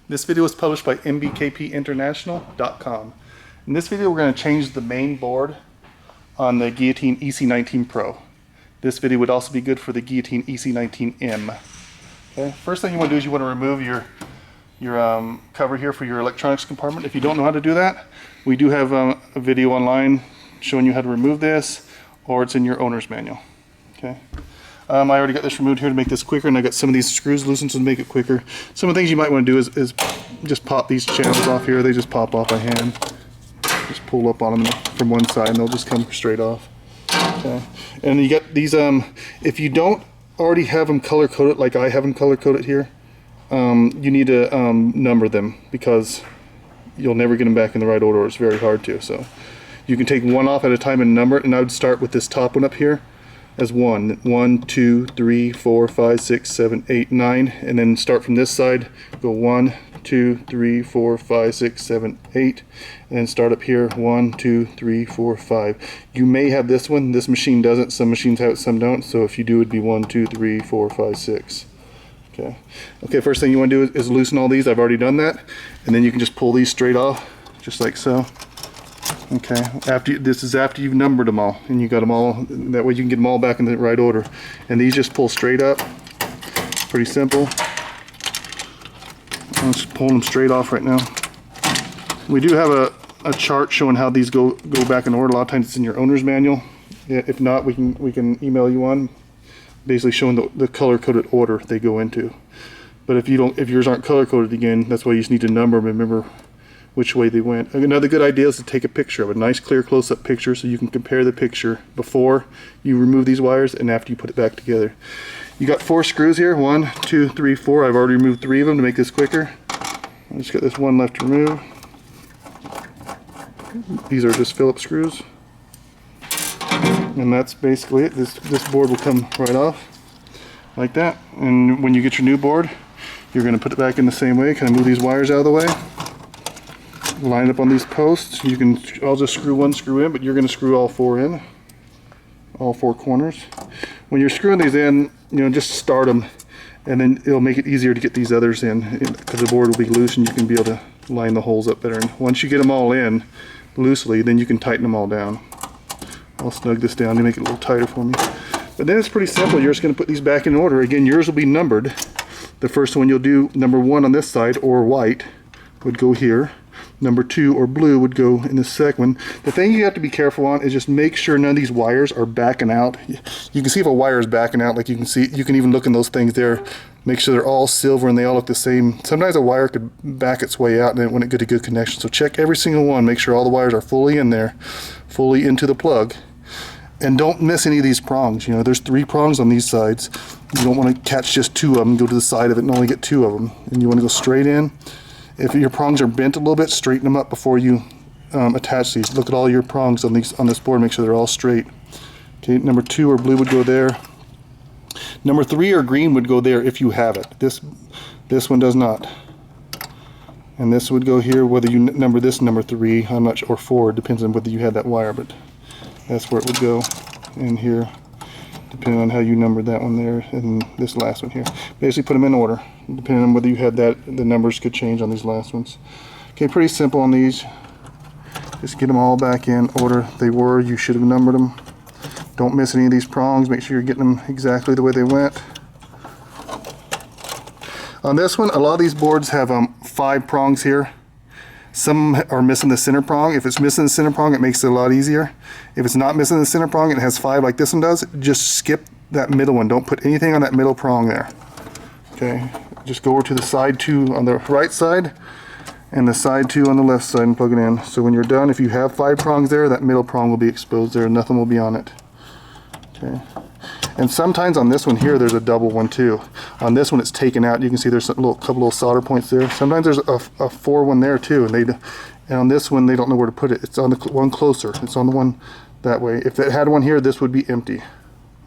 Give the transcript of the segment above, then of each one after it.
This video was published by mbkpinternational.com. In this video we're going to change the main board on the Guillotine EC19 Pro. This video would also be good for the Guillotine EC19M. Okay. First thing you want to do is you want to remove your cover here for your electronics compartment. If you don't know how to do that, we do have a video online showing you how to remove this, or it's in your owner's manual. Okay. I already got this removed here to make this quicker, and I got some of these screws loosened to make it quicker. Some of the things you might want to do is just pop these channels off here. They just pop off by hand. Just pull up on them from one side and they'll just come straight off. Okay. And you got these, if you don't already have them color coded like I have them color coded here, you need to number them, because you'll never get them back in the right order. It's very hard to. So you can take one off at a time and number it, and I would start with this top one up here as 1, 2, 3, 4, 5, 6, 7, 8, 9, and then start from this side, go 1, 2, 3, 4, 5, 6, 7, 8, and then start up here 1, 2, 3, 4, 5. You may have this one. This machine doesn't. Some machines have it, some don't. So if you do, it'd be 1, 2, 3, 4, 5, 6. Okay. Okay. First thing you want to do is loosen all these. I've already done that, and then you can just pull these straight off, just like so. Okay, this is after you've numbered them all, and you got them all. That way you can get them all back in the right order. And these just pull straight up. Pretty simple. I'm just pulling them straight off right now. We do have a chart showing how these go back in order. A lot of times it's in your owner's manual. If not, we can email you one, basically showing the color coded order they go into. But if yours aren't color coded, again, that's why you just need to number them and remember which way they went. Another good idea is to take a picture of a nice clear close-up picture, so you can compare the picture before you remove these wires and after you put it back together. You got 4 screws here, 1, 2, 3, 4. I've already removed 3 of them to make this quicker. I just got this one left to remove. These are just Phillips screws, and that's basically it. This board will come right off like that, and when you get your new board, you're going to put it back in the same way. Kind of move these wires out of the way, line up on these posts. I'll just screw one screw in, but you're going to screw all 4 in, all 4 corners. When you're screwing these in, just start them, and then it'll make it easier to get these others in, because the board will be loose and you can be able to line the holes up better. And once you get them all in loosely, then you can tighten them all down. I'll snug this down to make it a little tighter for me. But then it's pretty simple. You're just going to put these back in order. Again, yours will be numbered. The first one you'll do, number 1 on this side, or white, would go here. Number 2 or blue would go in the second one. The thing you have to be careful on is just make sure none of these wires are backing out. You can see if a wire is backing out, like you can see, you can even look in those things there. Make sure they're all silver and they all look the same. Sometimes a wire could back its way out and it wouldn't get a good connection. So check every single one, make sure all the wires are fully in there, fully into the plug. And don't miss any of these prongs. There's 3 prongs on these sides. You don't want to catch just 2 of them, go to the side of it and only get 2 of them. And you want to go straight in. If your prongs are bent a little bit, straighten them up before you attach these. Look at all your prongs on this board, make sure they're all straight. Okay, number 2 or blue would go there. Number 3 or green would go there if you have it. This one does not. And this would go here, whether you number this number 3, I'm not sure, or 4, it depends on whether you had that wire, but that's where it would go in here, depending on how you numbered that one there and this last one here. Basically put them in order. Depending on whether you had that, the numbers could change on these last ones. Okay, pretty simple on these. Just get them all back in order they were. You should have numbered them. Don't miss any of these prongs. Make sure you're getting them exactly the way they went. On this one, a lot of these boards have 5 prongs here. Some are missing the center prong. If it's missing the center prong, it makes it a lot easier. If it's not missing the center prong and it has 5 like this one does, just skip that middle one. Don't put anything on that middle prong there. Okay, just go over to the side 2 on the right side and the side 2 on the left side and plug it in. So when you're done, if you have 5 prongs there, that middle prong will be exposed there. Nothing will be on it. Okay. And sometimes on this one here, there's a double one too. On this one, it's taken out. You can see there's a couple little solder points there. Sometimes there's a 4 one there too, and on this one they don't know where to put it. It's on the one closer. It's on the one that way. If it had one here, this would be empty.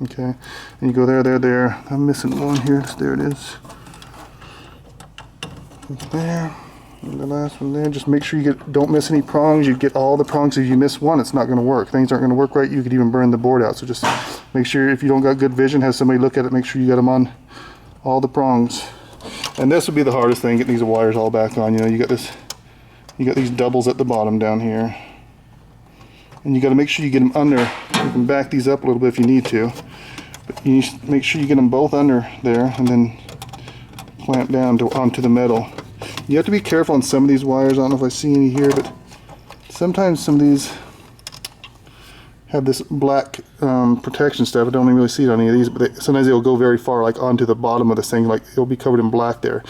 Okay, and you go there. I'm missing one here. There it is. There. And the last one there. Just make sure don't miss any prongs. You get all the prongs. If you miss one, it's not going to work. Things aren't going to work right. You could even burn the board out. So just make sure, if you don't got good vision, have somebody look at it. Make sure you got them on all the prongs. And this would be the hardest thing, getting these wires all back on. You know, you got these doubles at the bottom down here. And you got to make sure you get them under. You can back these up a little bit if you need to. But you need to make sure you get them both under there and then clamp down onto the metal. You have to be careful on some of these wires. I don't know if I see any here, but sometimes some of these have this black protection stuff. I don't even really see it on any of these, but sometimes they'll go very far, like onto the bottom of this thing, like it'll be covered in black there.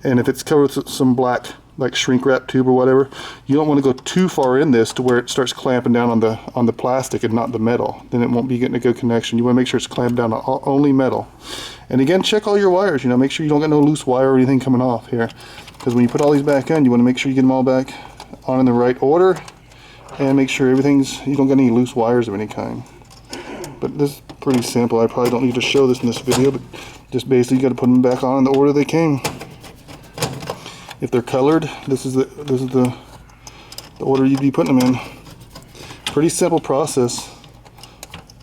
And if it's covered with some black, like shrink wrap tube or whatever, you don't want to go too far in this to where it starts clamping down on the plastic and not the metal. Then it won't be getting a good connection. You want to make sure it's clamped down on only metal. And again, check all your wires. You know, make sure you don't get no loose wire or anything coming off here, because when you put all these back in, you want to make sure you get them all back on in the right order. And make sure you don't get any loose wires of any kind. But this is pretty simple. I probably don't need to show this in this video, but just basically you got to put them back on in the order they came. If they're colored, this is the order you'd be putting them in. Pretty simple process.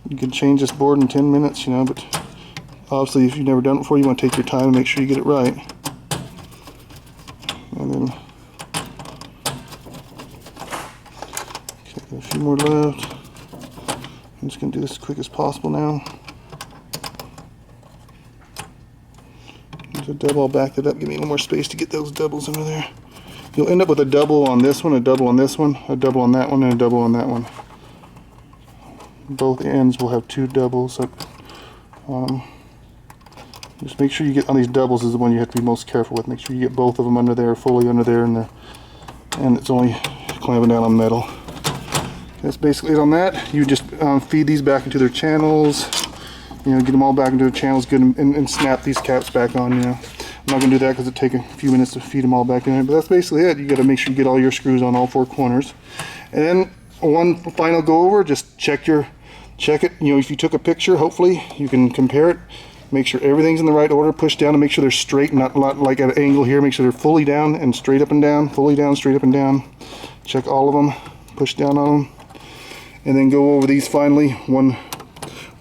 You can change this board in 10 minutes, you know, but obviously if you've never done it before, you want to take your time and make sure you get it right. And then a few more left. I'm just going to do this as quick as possible now. So double, I'll back that up, give me a little more space to get those doubles under there. You'll end up with a double on this one, a double on this one, a double on that one, and a double on that one. Both ends will have two doubles. So, just make sure you get on these doubles is the one you have to be most careful with. Make sure you get both of them under there, fully under there, and it's only clamping down on metal. That's basically it on that. You just feed these back into their channels. You know, get them all back into the channels, get them, and snap these caps back on. You know, I'm not gonna do that because it take a few minutes to feed them all back in there. But that's basically it. You got to make sure you get all your screws on all four corners. And then one final go over. Just check it. You know, if you took a picture, hopefully you can compare it. Make sure everything's in the right order. Push down and make sure they're straight, not like at an angle here. Make sure they're fully down and straight up and down. Fully down, straight up and down. Check all of them. Push down on them. And then go over these finally, one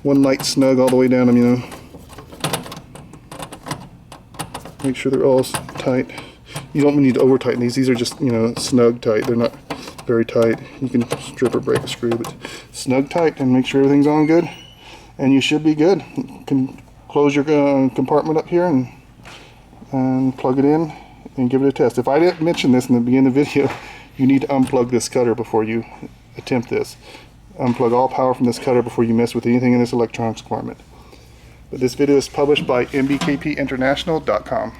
light snug all the way down them, you know. Make sure they're all tight. You don't need to over tighten these. These are just, you know, snug tight. They're not very tight. You can strip or break a screw, but snug tight and make sure everything's on good. And you should be good. You can close your compartment up here and plug it in and give it a test. If I didn't mention this in the beginning of the video, you need to unplug this cutter before you attempt this. Unplug all power from this cutter before you mess with anything in this electronics compartment. But this video is published by mbkpinternational.com.